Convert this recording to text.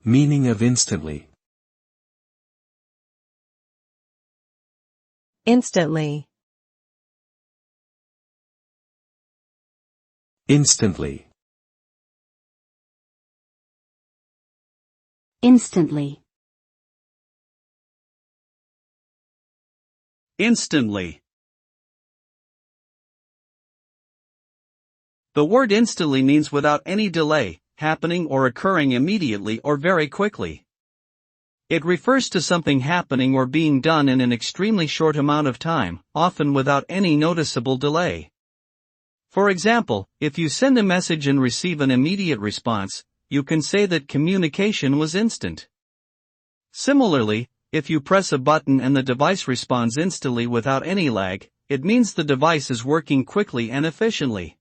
Meaning of instantly. Instantly. Instantly. Instantly. Instantly. The word instantly means without any delay, happening or occurring immediately or very quickly. It refers to something happening or being done in an extremely short amount of time, often without any noticeable delay. For example, if you send a message and receive an immediate response, you can say that communication was instant. Similarly, if you press a button and the device responds instantly without any lag, it means the device is working quickly and efficiently.